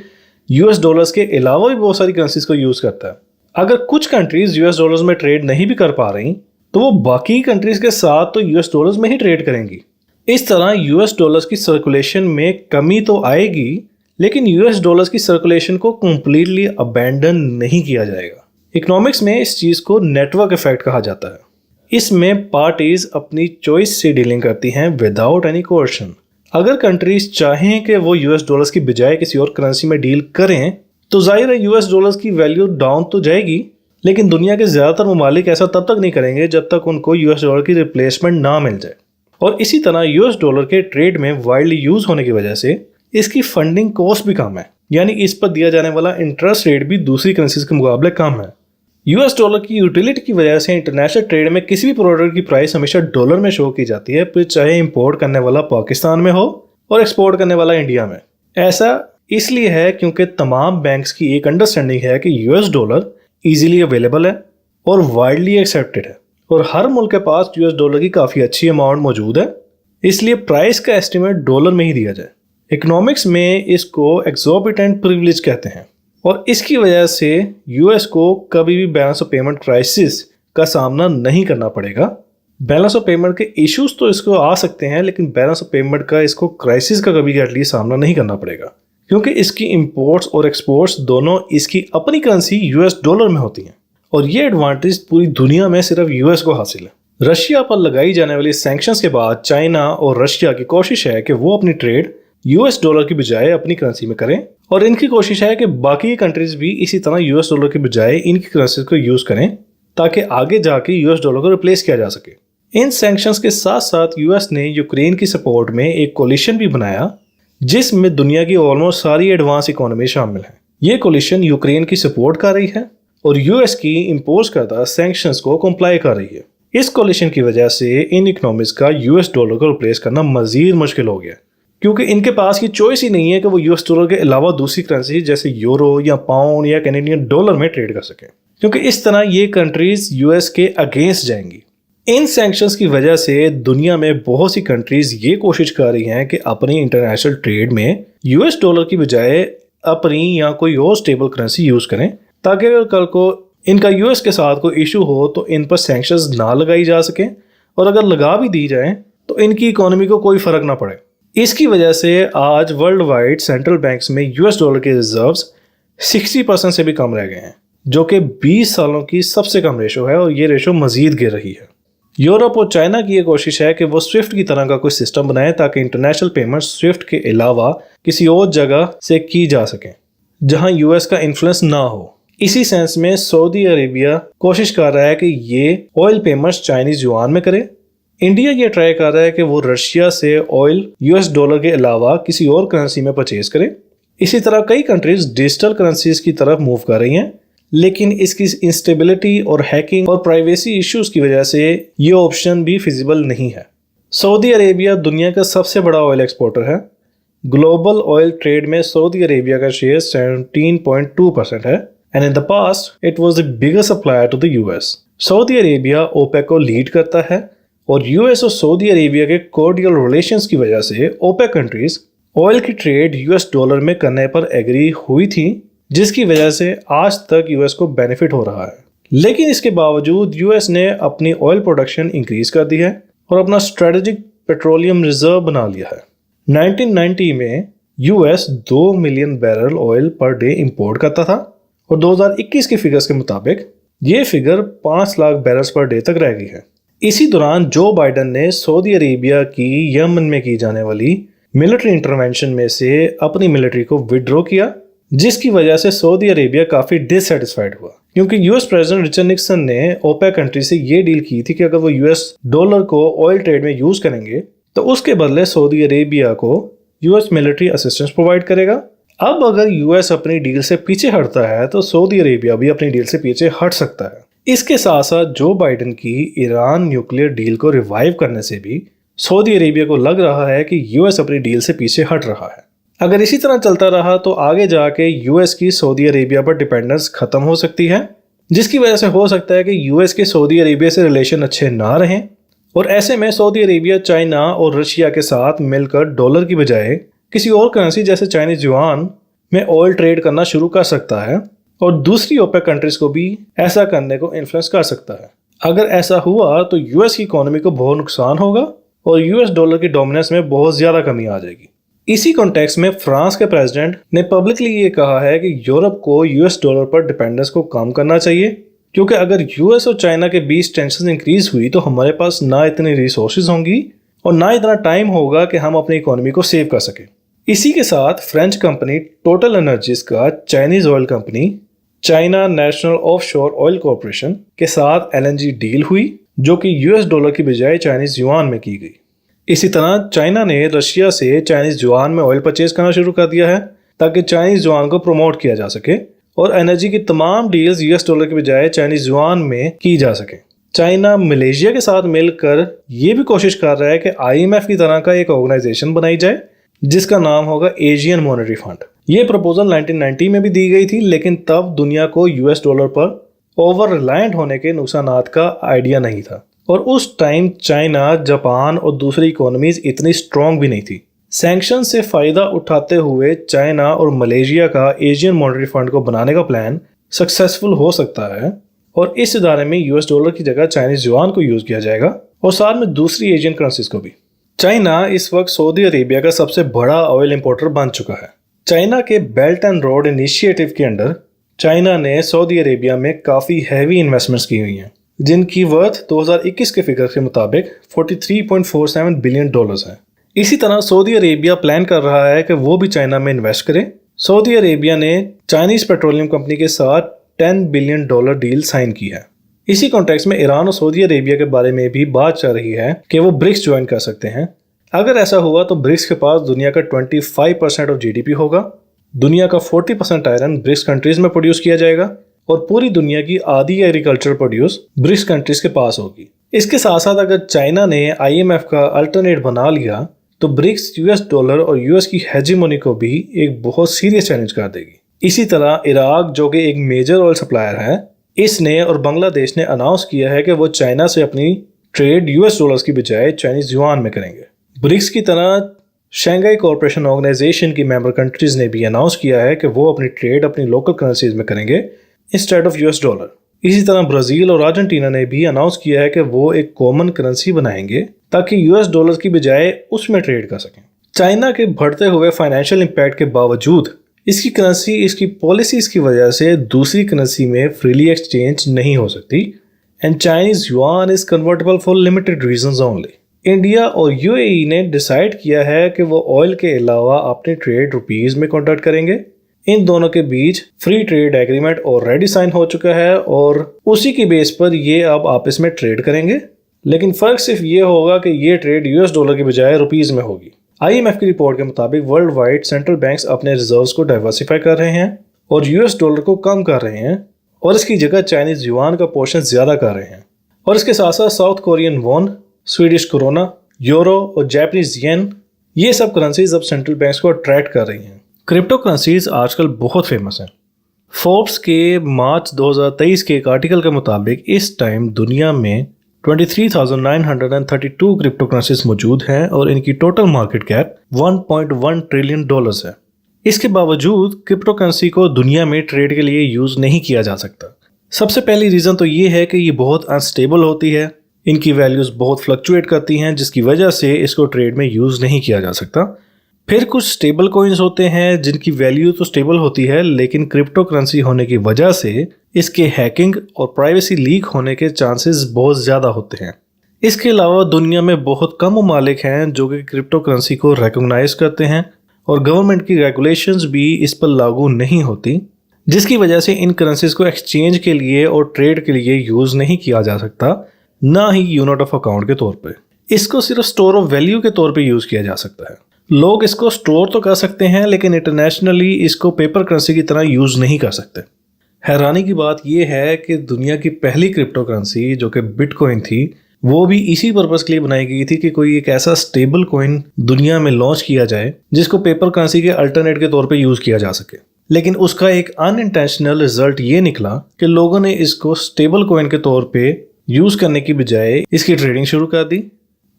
यूएस डॉलर्स के अलावा भी बहुत सारी करेंसीज को यूज करता है। अगर कुछ कंट्रीज यूएस डॉलर्स में ट्रेड नहीं भी कर पा रही तो वो बाकी कंट्रीज के साथ तो यूएस डॉलर्स में ही ट्रेड करेंगी। इस तरह यूएस डॉलर्स की सर्कुलेशन में कमी तो आएगी, लेकिन यूएस डॉलर्स की सर्कुलेशन को कंप्लीटली अबैंडन नहीं किया जाएगा। इकोनॉमिक्स में इस चीज को नेटवर्क इफेक्ट कहा जाता है। इसमें पार्टीज अपनी चॉइस से डीलिंग करती हैं विदाउट एनी कोर्शन। अगर कंट्रीज चाहें कि वो यूएस डॉलर्स की बजाय किसी और करेंसी में डील करें तो जाहिर है यूएस डॉलर्स की वैल्यू डाउन तो जाएगी, लेकिन दुनिया के ज़्यादातर ममालिक ऐसा तब तक नहीं करेंगे जब तक उनको यूएस डॉलर की रिप्लेसमेंट ना मिल जाए। और इसी तरह यूएस डॉलर के ट्रेड में वाइडली यूज होने की वजह से इसकी फंडिंग कॉस्ट भी कम है, यानी इस पर दिया जाने वाला इंटरेस्ट रेट भी दूसरी करेंसीज के मुकाबले कम है। यूएस डॉलर की यूटिलिटी की वजह से इंटरनेशनल ट्रेड में किसी भी प्रोडक्ट की प्राइस हमेशा डॉलर में शो की जाती है, फिर चाहे इंपोर्ट करने वाला पाकिस्तान में हो और एक्सपोर्ट करने वाला इंडिया में। ऐसा इसलिए है क्योंकि तमाम बैंक्स की एक अंडरस्टैंडिंग है कि यूएस डॉलर इजीली अवेलेबल है और वाइडली एक्सेप्टेड है और हर मुल्क के पास यूएस डॉलर की काफ़ी अच्छी अमाउंट मौजूद है, इसलिए प्राइस का एस्टिमेट डॉलर में ही दिया जाए। इकोनॉमिक्स में इसको एक्सॉर्बिटेंट प्रिविलेज कहते हैं और इसकी वजह से यूएस को कभी भी बैलेंस ऑफ पेमेंट क्राइसिस का सामना नहीं करना पड़ेगा। बैलेंस ऑफ पेमेंट के इश्यूज तो इसको आ सकते हैं, लेकिन बैलेंस ऑफ पेमेंट का इसको क्राइसिस का कभी एटलीस्ट सामना नहीं करना पड़ेगा, क्योंकि इसकी इंपोर्ट्स और एक्सपोर्ट्स दोनों इसकी अपनी करेंसी यूएस डॉलर में होती हैं और ये एडवांटेज पूरी दुनिया में सिर्फ यूएस को हासिल है। रशिया पर लगाई जाने वाली सैंक्शंस के बाद चाइना और रशिया की कोशिश है कि वो अपनी ट्रेड यूएस डॉलर की बजाय अपनी करेंसी में करें और इनकी कोशिश है कि बाकी कंट्रीज भी इसी तरह यूएस डॉलर की बजाय इनकी करेंसी को यूज करें ताकि आगे जाके यूएस डॉलर को रिप्लेस किया जा सके। इन सैंक्शंस के साथ साथ यूएस ने यूक्रेन की सपोर्ट में एक कोलिशन भी बनाया जिसमें दुनिया की ऑलमोस्ट सारी एडवांस इकोनॉमी शामिल है। ये कोलिशन यूक्रेन की सपोर्ट कर रही है और यूएस की इंपोज करदा सैंक्शंस को कंप्लाई कर रही है। इस कोलिशन की वजह से इन इकोनॉमीज का यूएस डॉलर को रिप्लेस करना मजीद मुश्किल हो गया, क्योंकि इनके पास ये चॉइस ही नहीं है कि वो यूएस डॉलर के अलावा दूसरी करेंसी जैसे यूरो या पाउंड या कैनेडियन डॉलर में ट्रेड कर सके, क्योंकि इस तरह ये कंट्रीज यूएस के अगेंस्ट जाएंगी। इन सैंक्शंस की वजह से दुनिया में बहुत सी कंट्रीज ये कोशिश कर रही हैं कि अपनी इंटरनेशनल ट्रेड में यूएस डॉलर की बजाय अपनी या कोई और स्टेबल करेंसी यूज करें, ताकि अगर कल को इनका यूएस के साथ कोई इशू हो तो इन पर सैंक्शंस ना लगाई जा सके और अगर लगा भी दी जाए तो इनकी इकोनॉमी को कोई फर्क ना पड़े। इसकी वजह से आज वर्ल्ड वाइड सेंट्रल बैंक्स में यूएस डॉलर के रिजर्व्स 60% से भी कम रह गए हैं, जो कि 20 सालों की सबसे कम रेशो है और ये रेशो मजीद गिर रही है। यूरोप और चाइना की ये कोशिश है कि वो स्विफ्ट की तरह का कोई सिस्टम बनाए ताकि इंटरनेशनल पेमेंट स्विफ्ट के अलावा किसी और जगह से की जा सके जहां यूएस का इन्फ्लुएंस ना हो। इसी सेंस में सऊदी अरेबिया कोशिश कर रहा है कि ये ऑयल पेमेंट्स चाइनीज युआन में करे। इंडिया ये ट्राई कर रहा है कि वो रशिया से ऑयल यूएस डॉलर के अलावा किसी और करेंसी में परचेज करे। इसी तरह कई कंट्रीज डिजिटल करेंसीज की तरफ मूव कर रही हैं, लेकिन इसकी इंस्टेबिलिटी और हैकिंग और प्राइवेसी इश्यूज की वजह से ये ऑप्शन भी फिजिबल नहीं है। सऊदी अरेबिया दुनिया का सबसे बड़ा ऑयल एक्सपोर्टर है। ग्लोबल ऑयल ट्रेड में सऊदी अरेबिया का शेयर 17.2% है and in the past it was the biggest supplier to the US. Saudi Arabia OPEC को लीड करता है और यूएस और सऊदी अरेबिया के कोर्डियल रिलेशंस की वजह से ओपेक कंट्रीज ऑयल की ट्रेड यूएस डॉलर में करने पर एग्री हुई थी, जिसकी वजह से आज तक यूएस को बेनिफिट हो रहा है। लेकिन इसके बावजूद यूएस ने अपनी ऑयल प्रोडक्शन इंक्रीज कर दी है और अपना स्ट्रेटेजिक पेट्रोलियम रिजर्व बना लिया है। 1990 में US 2 million barrel oil per day import करता था और 2021 के फिगर्स के मुताबिक ये figure 5 lakh barrels per day तक रह गई है। इसी दौरान जो बाइडन ने सऊदी अरेबिया की यमन में की जाने वाली मिलिट्री इंटरवेंशन में से अपनी मिलिट्री को विड्रॉ किया, जिसकी वजह से सऊदी अरेबिया काफी डिससेटिस्फाइड हुआ, क्योंकि यूएस प्रेसिडेंट रिचर्ड निक्सन ने ओपेक कंट्री से ये डील की थी कि अगर वो यूएस डॉलर को ऑयल ट्रेड में यूज करेंगे तो उसके बदले सऊदी अरेबिया को यूएस मिलिट्री असिस्टेंस प्रोवाइड करेगा। अब अगर यूएस अपनी डील से पीछे हटता है तो सऊदी अरेबिया भी अपनी डील से पीछे हट सकता है। इसके साथ साथ जो बाइडन की ईरान न्यूक्लियर डील को रिवाइव करने से भी सऊदी अरेबिया को लग रहा है कि यूएस अपनी डील से पीछे हट रहा है। अगर इसी तरह चलता रहा तो आगे जाके यूएस की सऊदी अरेबिया पर डिपेंडेंस खत्म हो सकती है, जिसकी वजह से हो सकता है कि यूएस के सऊदी अरेबिया से रिलेशन अच्छे ना रहें और ऐसे में सऊदी अरेबिया चाइना और रशिया के साथ मिलकर डॉलर की बजाय किसी और करेंसी जैसे चाइनीज युआन में ऑयल ट्रेड करना शुरू कर सकता है और दूसरी ओपेक कंट्रीज को भी ऐसा करने को इन्फ्लुएंस कर सकता है। अगर ऐसा हुआ तो यूएस की इकोनॉमी को बहुत नुकसान होगा और यूएस डॉलर की डोमिनेंस में बहुत ज्यादा कमी आ जाएगी। इसी कॉन्टेक्स्ट में फ्रांस के प्रेसिडेंट ने पब्लिकली ये कहा है कि यूरोप को यूएस डॉलर पर डिपेंडेंस को कम करना चाहिए, क्योंकि अगर यूएस और चाइना के बीच टेंशन इंक्रीज हुई तो हमारे पास ना इतनी रिसोर्सेज होंगी और ना इतना टाइम होगा कि हम अपनी इकोनॉमी को सेव कर सकें। इसी के साथ फ्रेंच कंपनी टोटल एनर्जीज का Chinese oil company China national offshore oil corporation के साथ एलएनजी डील हुई, जो कि यूएस डॉलर की बजाय चाइनीज युआन में की गई। इसी तरह चाइना ने रशिया से चाइनीज युआन में ऑयल परचेज करना शुरू कर दिया है ताकि चाइनीज युआन को प्रमोट किया जा सके और एनर्जी की तमाम डील्स यूएस डॉलर के बजाय चाइनीज युआन में की जा सके। चाइना मलेशिया के साथ मिलकर ये भी कोशिश कर रहा है कि आईएमएफ की तरह का एक ऑर्गेनाइजेशन बनाई जाए जिसका नाम होगा एशियन मॉनेटरी फंड। ये प्रपोजल 1990 में भी दी गई थी, लेकिन तब दुनिया को यूएस डॉलर पर ओवर रिलायंट होने के नुकसानात का आइडिया नहीं था और उस टाइम चाइना, जापान और दूसरी इकोनॉमीज इतनी स्ट्रॉन्ग भी नहीं थी। सैंक्शन से फायदा उठाते हुए चाइना और मलेशिया का एशियन मॉनेटरी फंड को बनाने का प्लान सक्सेसफुल हो सकता है और इस इदारे में यूएस डॉलर की जगह चाइनीज युआन को यूज किया जाएगा और साथ में दूसरी एशियन करेंसीज को भी। चाइना इस वक्त सऊदी अरेबिया का सबसे बड़ा ऑयल इंपोर्टर बन चुका है। चाइना के बेल्ट एंड रोड इनिशिएटिव के अंडर चाइना ने सऊदी अरेबिया में काफी हैवी इन्वेस्टमेंट्स की हुई हैं, जिनकी वर्थ 2021 के फिगर के मुताबिक 43.47 बिलियन डॉलर्स है। इसी तरह सऊदी अरेबिया प्लान कर रहा है कि वो भी चाइना में इन्वेस्ट करे। सऊदी अरेबिया ने चाइनीज पेट्रोलियम कंपनी के साथ $10 बिलियन डील साइन की है। इसी कॉन्टेक्स्ट में ईरान और सऊदी अरेबिया के बारे में भी बात चल रही है कि वो ब्रिक्स ज्वाइन कर सकते हैं। अगर ऐसा हुआ तो ब्रिक्स के पास दुनिया का 25% ऑफ जीडीपी होगा। दुनिया का 40% आयरन ब्रिक्स कंट्रीज में प्रोड्यूस किया जाएगा और पूरी दुनिया की आधी एग्रीकल्चर प्रोड्यूस ब्रिक्स कंट्रीज के पास होगी। इसके साथ साथ अगर चाइना ने आईएमएफ का अल्टरनेट बना लिया तो ब्रिक्स यूएस डॉलर और यूएस की हेजीमोनी को भी एक बहुत सीरियस चैलेंज कर देगी। इसी तरह इराक, जो कि एक मेजर ऑयल सप्लायर है, इसने और बांग्लादेश ने अनाउंस किया है कि वो चाइना से अपनी ट्रेड यूएस डॉलर्स की बजाय चाइनीज युआन में करेंगे। ब्रिक्स की तरह शंघाई कोऑपरेशन ऑर्गेनाइजेशन की मेंबर कंट्रीज ने भी अनाउंस किया है कि वो अपनी ट्रेड अपनी लोकल करेंसीज में करेंगे इंस्टेड ऑफ यूएस डॉलर। इसी तरह ब्राजील और अर्जेंटीना ने भी अनाउंस किया है कि वो एक कॉमन करेंसी बनाएंगे ताकि यूएस डॉलर की बजाय उसमें ट्रेड कर सकें। चाइना के बढ़ते हुए फाइनेंशियल इम्पैक्ट के बावजूद इसकी करेंसी इसकी पॉलिसीज की वजह से दूसरी करेंसी में फ्रीली एक्सचेंज नहीं हो सकती, and Chinese yuan is convertible for limited reasons only. India और यूएई ने डिसाइड किया है कि वो ऑयल के अलावा अपने ट्रेड रुपीस में कॉन्ट्रैक्ट करेंगे। इन दोनों के बीच free trade agreement already sign हो चुका है और उसी की बेस पर ये अब आपस में ट्रेड करेंगे। लेकिन फर्क सिर्फ ये होगा कि ये ट्रेड यूएस डॉलर की बजाय रुपीस में होगी। आईएमएफ की रिपोर्ट के मुताबिक वर्ल्ड वाइड सेंट्रल बैंक्स अपने रिजर्व्स को डाइवर्सिफाई कर रहे हैं और यूएस डॉलर को कम कर रहे हैं और इसकी जगह चाइनीज युआन का पोर्शन ज्यादा कर रहे हैं। और इसके साथ साथ south Korean von, Swedish corona, euro और जापानीज येन, ये सब करेंसीज अब सेंट्रल बैंक्स को अट्रैक्ट कर रही हैं। क्रिप्टो करेंसीज आजकल बहुत फेमस हैं। फोर्ब्स के मार्च 2023 के एक आर्टिकल के मुताबिक इस टाइम दुनिया में 23,932 क्रिप्टो करेंसीज मौजूद हैं और इनकी total market cap 1.1 trillion dollars है। इसके बावजूद क्रिप्टो करेंसी को दुनिया में ट्रेड के लिए यूज नहीं किया जा सकता। सबसे पहली रीजन तो ये है कि ये बहुत अनस्टेबल होती है, इनकी वैल्यूज बहुत फ्लक्चुएट करती हैं जिसकी वजह से इसको ट्रेड में यूज नहीं किया जा सकता। फिर कुछ स्टेबल कॉइन्स होते हैं जिनकी वैल्यू तो स्टेबल होती है लेकिन क्रिप्टो करेंसी होने की वजह से इसके हैकिंग और प्राइवेसी लीक होने के चांसेस बहुत ज़्यादा होते हैं। इसके अलावा दुनिया में बहुत कम ममालिक हैं जो कि क्रिप्टो करेंसी को रिकॉग्नाइज करते हैं और गवर्नमेंट की रेगुलेशंस भी इस पर लागू नहीं होती, जिसकी वजह से इन करेंसीज को एक्सचेंज के लिए और ट्रेड के लिए यूज़ नहीं किया जा सकता, ना ही यूनिट ऑफ अकाउंट के तौर पे। इसको सिर्फ स्टोर ऑफ वैल्यू के तौर पे यूज़ किया जा सकता है। लोग इसको स्टोर तो कर सकते हैं लेकिन इंटरनेशनली इसको पेपर करेंसी की तरह यूज़ नहीं कर सकते। हैरानी की बात यह है कि दुनिया की पहली क्रिप्टो करेंसी जो कि बिटकॉइन थी वो भी इसी पर्पस के लिए बनाई गई थी कि कोई एक ऐसा स्टेबल कॉइन दुनिया में लॉन्च किया जाए जिसको पेपर करेंसी के अल्टरनेट के तौर पे यूज़ किया जा सके। लेकिन उसका एक अनइंटेंशनल रिजल्ट ये निकला कि लोगों ने इसको स्टेबल कॉइन के तौर पे यूज़ करने की बजाय इसकी ट्रेडिंग शुरू कर दी,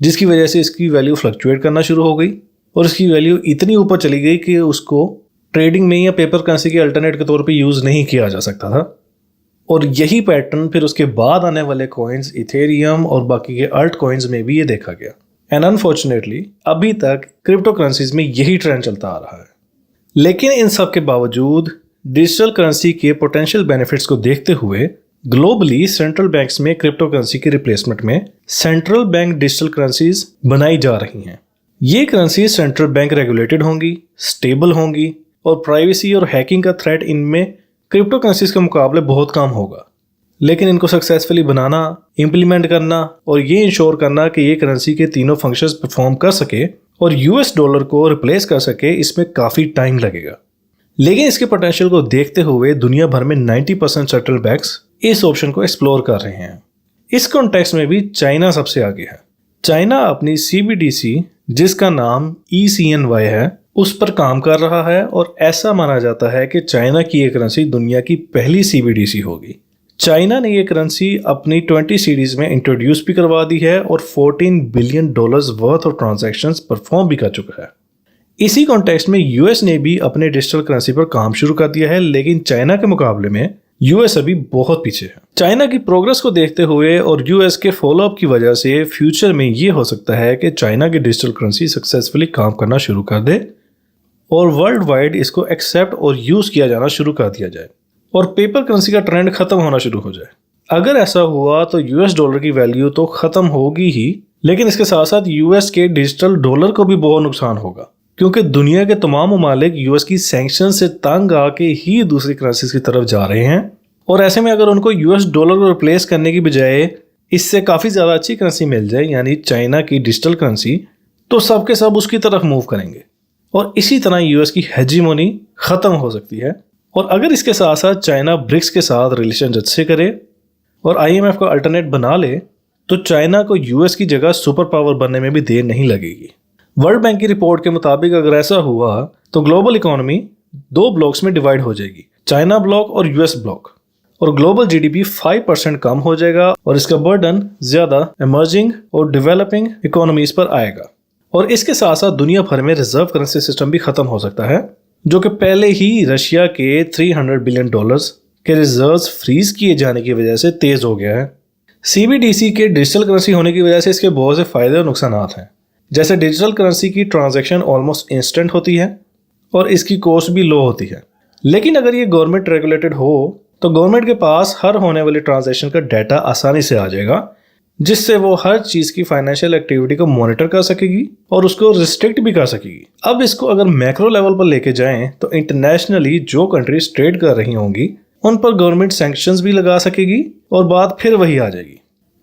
जिसकी वजह से इसकी वैल्यू फ्लक्चुएट करना शुरू हो गई और इसकी वैल्यू इतनी ऊपर चली गई कि उसको ट्रेडिंग में या पेपर करेंसी के अल्टरनेट के तौर पे यूज़ नहीं किया जा सकता था। और यही पैटर्न फिर उसके बाद आने वाले कॉइन्स इथेरियम और बाकी के अल्ट कॉइन्स में भी ये देखा गया। एंड अनफॉर्चुनेटली अभी तक क्रिप्टो करेंसीज में यही ट्रेंड चलता आ रहा है। लेकिन इन सब के बावजूद डिजिटल करेंसी के पोटेंशियल बेनिफिट्स को देखते हुए ग्लोबली सेंट्रल बैंक्स में क्रिप्टो करेंसी की रिप्लेसमेंट में सेंट्रल बैंक डिजिटल करेंसीज बनाई जा रही हैं। ये करेंसीज सेंट्रल बैंक रेगुलेटेड होंगी, स्टेबल होंगी और प्राइवेसी और हैकिंग का थ्रेट इनमें क्रिप्टो करेंसीज के मुकाबले बहुत कम होगा। लेकिन इनको सक्सेसफुली बनाना, इम्प्लीमेंट करना और ये इंश्योर करना कि ये करेंसी के तीनों फंक्शंस परफॉर्म कर सके और यूएस डॉलर को रिप्लेस कर सके, इसमें काफ़ी टाइम लगेगा। लेकिन इसके पोटेंशियल को देखते हुए दुनिया भर में 90% सेंट्रल बैंक्स इस ऑप्शन को एक्सप्लोर कर रहे हैं। इस कॉन्टेक्स्ट में भी चाइना सबसे आगे है। चाइना अपनी CBDC जिसका नाम ECNY है उस पर काम कर रहा है और ऐसा माना जाता है कि चाइना की ये करेंसी दुनिया की पहली CBDC होगी। चाइना ने ये करेंसी अपनी 20 सीरीज में इंट्रोड्यूस भी करवा दी है और $14 billion worth of transactions perform भी कर चुका है। इसी कॉन्टेक्स्ट में यूएस ने भी अपने डिजिटल करेंसी पर काम शुरू कर दिया है, लेकिन चाइना के मुकाबले में यूएस अभी बहुत पीछे है। चाइना की प्रोग्रेस को देखते हुए और यूएस के फॉलोअप की वजह से फ्यूचर में ये हो सकता है कि चाइना की डिजिटल करेंसी सक्सेसफुली काम करना शुरू कर दे और वर्ल्ड वाइड इसको एक्सेप्ट और यूज किया जाना शुरू कर दिया जाए और पेपर करेंसी का ट्रेंड खत्म होना शुरू हो जाए। अगर ऐसा हुआ तो यूएस डॉलर की वैल्यू तो खत्म होगी ही, लेकिन इसके साथ साथ यूएस के डिजिटल डॉलर को भी बहुत नुकसान होगा, क्योंकि दुनिया के तमाम ममालिक यूएस की सैंक्शन से तंग आके ही दूसरी करेंसीज की तरफ जा रहे हैं और ऐसे में अगर उनको यूएस डॉलर को रिप्लेस करने की बजाय इससे काफ़ी ज़्यादा अच्छी करेंसी मिल जाए, यानी चाइना की डिजिटल करेंसी, तो सब के सब उसकी तरफ मूव करेंगे और इसी तरह यूएस की हेजीमोनी ख़त्म हो सकती है। और अगर इसके साथ साथ चाइना ब्रिक्स के साथ रिलेशन अच्छे करे और आईएमएफ का अल्टरनेट बना ले तो चाइना को यूएस की जगह सुपर पावर बनने में भी देर नहीं लगेगी। वर्ल्ड बैंक की रिपोर्ट के मुताबिक अगर ऐसा हुआ तो ग्लोबल इकोनॉमी 2 ब्लॉक्स में डिवाइड हो जाएगी, चाइना ब्लॉक और यूएस ब्लॉक, और ग्लोबल जीडीपी 5% कम हो जाएगा और इसका बर्डन ज्यादा इमर्जिंग और डेवलपिंग इकोनॉमीज पर आएगा। और इसके साथ साथ दुनिया भर में रिजर्व करेंसी सिस्टम भी खत्म हो सकता है, जो कि पहले ही रशिया के $300 बिलियन के रिजर्व्स फ्रीज किए जाने की वजह से तेज हो गया है। CBDC के डिजिटल करेंसी होने की वजह से इसके बहुत से फायदे और नुकसान हैं। जैसे डिजिटल करेंसी की ट्रांजैक्शन ऑलमोस्ट इंस्टेंट होती है और इसकी कॉस्ट भी लो होती है। लेकिन अगर ये गवर्नमेंट रेगुलेटेड हो तो गवर्नमेंट के पास हर होने वाली ट्रांजैक्शन का डाटा आसानी से आ जाएगा, जिससे वो हर चीज़ की फाइनेंशियल एक्टिविटी को मॉनिटर कर सकेगी और उसको रिस्ट्रिक्ट भी कर सकेगी। अब इसको अगर मैक्रो लेवल पर लेके जाएं तो इंटरनेशनली जो कंट्रीज ट्रेड कर रही होंगी उन पर गवर्नमेंट सैंक्शंस भी लगा सकेगी और बात फिर वही आ जाएगी।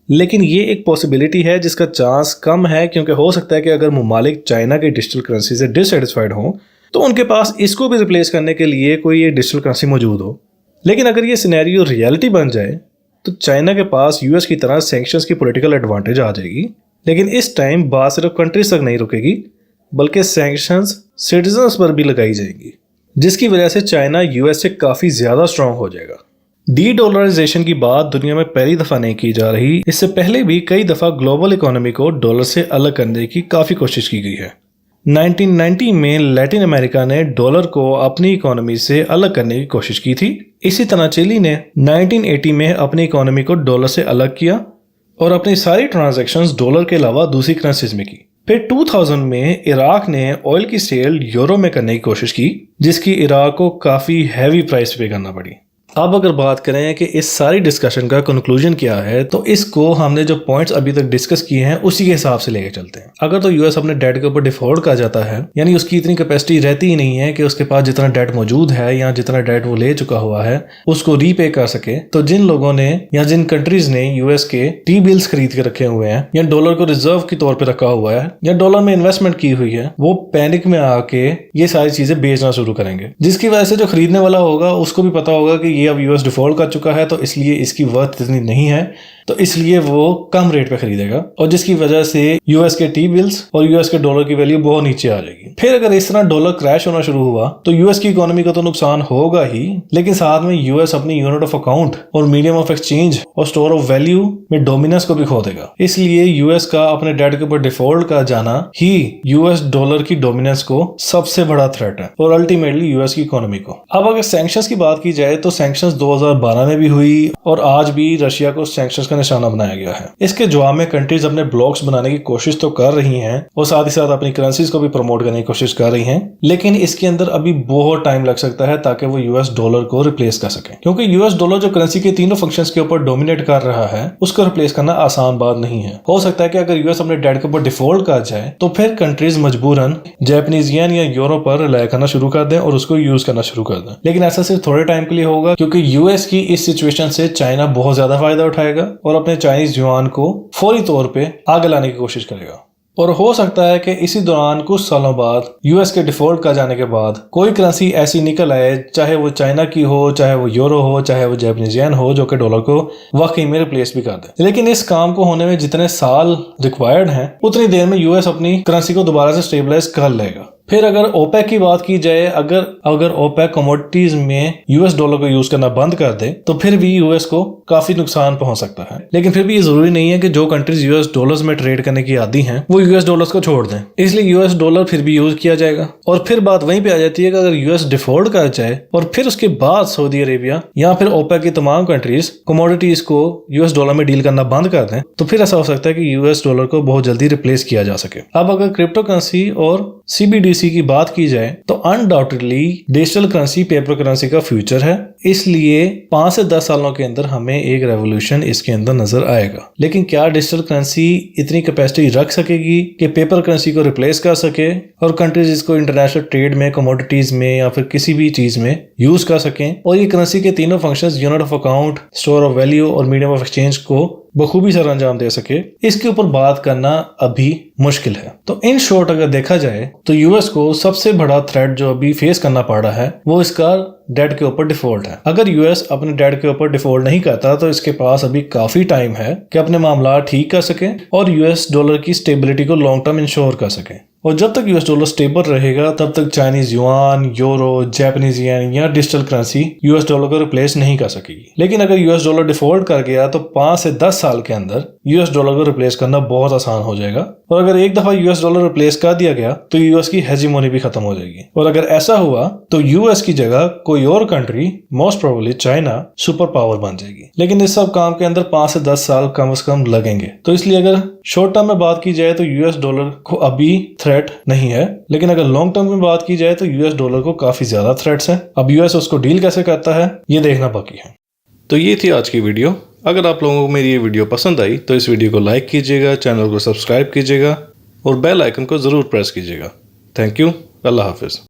लेकिन ये एक पॉसिबिलिटी है जिसका चांस कम है, क्योंकि हो सकता है कि अगर ममालिक चाइना की डिजिटल करेंसी से डिससेटिस्फाइड हों तो उनके पास इसको भी रिप्लेस करने के लिए कोई एक डिजिटल करेंसी मौजूद हो। लेकिन अगर ये सिनेरियो रियलिटी बन जाए तो चाइना के पास यूएस की तरह सैंक्शंस की पॉलिटिकल एडवांटेज आ जाएगी। लेकिन इस टाइम बात सिर्फ कंट्रीज तक नहीं रुकेगी, बल्कि सैंक्शंस सिटीजन्स पर भी लगाई जाएंगी, जिसकी वजह से चाइना यूएस से काफ़ी ज़्यादा स्ट्रांग हो जाएगा। डी डॉलराइजेशन की बात दुनिया में पहली दफ़ा नहीं की जा रही। इससे पहले भी कई दफ़ा ग्लोबल इकोनॉमी को डॉलर से अलग करने की काफ़ी कोशिश की गई है। 1990 में लैटिन अमेरिका ने डॉलर को अपनी इकोनॉमी से अलग करने की कोशिश की थी। इसी तरह चिली ने 1980 में अपनी इकोनॉमी को डॉलर से अलग किया और अपनी सारी ट्रांजैक्शंस डॉलर के अलावा दूसरी करेंसीज में की। फिर 2000 में इराक ने ऑयल की सेल यूरो में करने की कोशिश की, जिसकी इराक को काफ़ी हैवी प्राइस पे करना पड़ी। अब अगर बात करें कि इस सारी डिस्कशन का कंक्लूजन क्या है, तो इसको हमने जो पॉइंट्स अभी तक डिस्कस किए हैं उसी के हिसाब से लेके चलते हैं। अगर तो यूएस अपने डेट के ऊपर डिफॉल्ट कर जाता है, यानी उसकी इतनी कैपेसिटी रहती ही नहीं है कि उसके पास जितना डेट मौजूद है या जितना डेट वो ले चुका हुआ है उसको रीपे कर सके, तो जिन लोगों ने या जिन कंट्रीज ने यूएस के टी बिल्स खरीद के रखे हुए हैं या डॉलर को रिजर्व के तौर पर रखा हुआ है या डॉलर में इन्वेस्टमेंट की हुई है, वो पैनिक में आके ये सारी चीजें बेचना शुरू करेंगे, जिसकी वजह से जो खरीदने वाला होगा उसको भी पता होगा कि ये अब यूएस डिफॉल्ट कर चुका है, तो इसलिए इसकी वर्थ इतनी नहीं है, तो इसलिए वो कम रेट पे खरीदेगा और जिसकी वजह से यूएस के टी बिल्स और यूएस के डॉलर की वैल्यू बहुत नीचे आ जाएगी। फिर अगर इस तरह डॉलर क्रैश होना शुरू हुआ तो यूएस की इकोनॉमी का तो नुकसान होगा ही, लेकिन साथ में यूएस अपनी यूनिट ऑफ अकाउंट और मीडियम ऑफ एक्सचेंज और स्टोर ऑफ वैल्यू में डोमिनेंस को भी खो देगा। इसलिए यूएस का अपने डेट के ऊपर डिफॉल्ट का जाना ही यूएस डॉलर की डोमिनेंस को सबसे बड़ा थ्रेट है और अल्टीमेटली यूएस की इकोनॉमी को। अब अगर सैंक्शंस की बात की जाए तो सैंक्शंस 2012 में भी हुई और आज भी रशिया को सैंक्शंस का निशाना बनाया गया है। इसके जवाब में कंट्रीज अपने ब्लॉक्स बनाने की कोशिश तो कर रही हैं और साथ ही साथ अपनी करेंसीज को भी प्रमोट करने की कोशिश कर रही हैं, लेकिन इसके अंदर अभी बहुत टाइम लग सकता है ताकि वो यूएस डॉलर को रिप्लेस कर सके, क्योंकि यूएस डॉलर जो करेंसी के तीनों फंक्शंस के ऊपर डोमिनेट कर रहा है उसको रिप्लेस करना आसान बात नहीं है। हो सकता है कि अगर यूएस अपने डेट के ऊपर डिफॉल्ट कर जाए तो फिर कंट्रीज मजबूरन जापानीज येन या यूरो पर रिलाय करना शुरू कर दें और उसको यूज करना शुरू कर दें। लेकिन ऐसा सिर्फ थोड़े टाइम के लिए होगा, क्योंकि यूएस की इस सिचुएशन से चाइना बहुत ज्यादा फायदा उठाएगा और अपने चाइनीज युआन को फौरी तौर पे आगे लाने की कोशिश करेगा। और हो सकता है कि इसी दौरान कुछ सालों बाद यूएस के डिफॉल्ट कर जाने के बाद कोई करेंसी ऐसी निकल आए, चाहे वो चाइना की हो, चाहे वो यूरो हो, चाहे वो जापानीज येन हो, जो कि डॉलर को वाकई में रिप्लेस भी कर दे। लेकिन इस काम को होने में जितने साल रिक्वायर्ड हैं उतनी देर में यूएस अपनी करेंसी को दोबारा से स्टेबलाइज कर लेगा। फिर अगर ओपेक की बात की जाए, अगर ओपेक कमोडिटीज में यूएस डॉलर को यूज करना बंद कर दे तो फिर भी यूएस को काफी नुकसान पहुंच सकता है। लेकिन फिर भी ये जरूरी नहीं है कि जो कंट्रीज यूएस डॉलर्स में ट्रेड करने की आदी हैं वो यूएस डॉलर्स को छोड़ दें, इसलिए यूएस डॉलर फिर भी यूज किया जाएगा। और फिर बात वहीं पे आ जाती है कि अगर यूएस डिफॉल्ट कर जाए और फिर उसके बाद सऊदी अरेबिया या फिर ओपेक की तमाम कंट्रीज कमोडिटीज को यूएस डॉलर में डील करना बंद कर दें तो फिर ऐसा हो सकता है कि यूएस डॉलर को बहुत जल्दी रिप्लेस किया जा सके। अब अगर क्रिप्टो करेंसी और सीबीडीसी की बात की जाए तो undoubtedly digital currency paper currency का फ्यूचर है, इसलिए 5 से 10 सालों के अंदर हमें एक रेवोल्यूशन इसके अंदर नजर आएगा। लेकिन क्या डिजिटल करेंसी इतनी कैपेसिटी रख सकेगी कि पेपर करेंसी को रिप्लेस कर सके और कंट्रीज इसको इंटरनेशनल ट्रेड में, कमोडिटीज में या फिर किसी भी चीज में यूज कर सकें और ये करेंसी के तीनों functions unit of account, store of value और मीडियम ऑफ एक्सचेंज को बखूबी सर अंजाम दे सके, इसके ऊपर बात करना अभी मुश्किल है। तो इन शॉर्ट अगर देखा जाए तो यूएस को सबसे बड़ा थ्रेट जो अभी फेस करना पड़ रहा है वो इसका डेट के ऊपर डिफॉल्ट है। अगर यूएस अपने डेट के ऊपर डिफॉल्ट नहीं करता तो इसके पास अभी काफी टाइम है कि अपने मामला ठीक कर सके और यूएस डॉलर की स्टेबिलिटी को लॉन्ग टर्म इंश्योर कर सके। और जब तक यूएस डॉलर स्टेबल रहेगा तब तक Chinese yuan, euro, Japanese yen या डिजिटल करेंसी यूएस डॉलर को रिप्लेस नहीं कर सकेगी। लेकिन अगर यूएस डॉलर डिफॉल्ट कर गया तो 5 से 10 साल के अंदर यूएस डॉलर को रिप्लेस करना बहुत आसान हो जाएगा। और अगर एक दफा यूएस डॉलर रिप्लेस कर दिया गया तो यूएस की हेजीमोनी भी खत्म हो जाएगी। और अगर ऐसा हुआ तो यूएस की जगह कोई और country, most probably China, super power बन जाएगी। लेकिन इस सब काम के अंदर 5 से 10 साल कम से कम लगेंगे। तो इसलिए अगर शॉर्ट टर्म में बात की जाए तो यूएस डॉलर को अभी थ्रेट नहीं है, लेकिन अगर लॉन्ग टर्म में बात की जाए तो यूएस डॉलर को काफी ज्यादा थ्रेट्स हैं। अब यूएस उसको डील कैसे करता है ये देखना बाकी है। तो ये थी आज की वीडियो। अगर आप लोगों को मेरी ये वीडियो पसंद आई तो इस वीडियो को लाइक कीजिएगा, चैनल को सब्सक्राइब कीजिएगा और बेल आइकन को ज़रूर प्रेस कीजिएगा। Thank you. अल्लाह हाफिज़।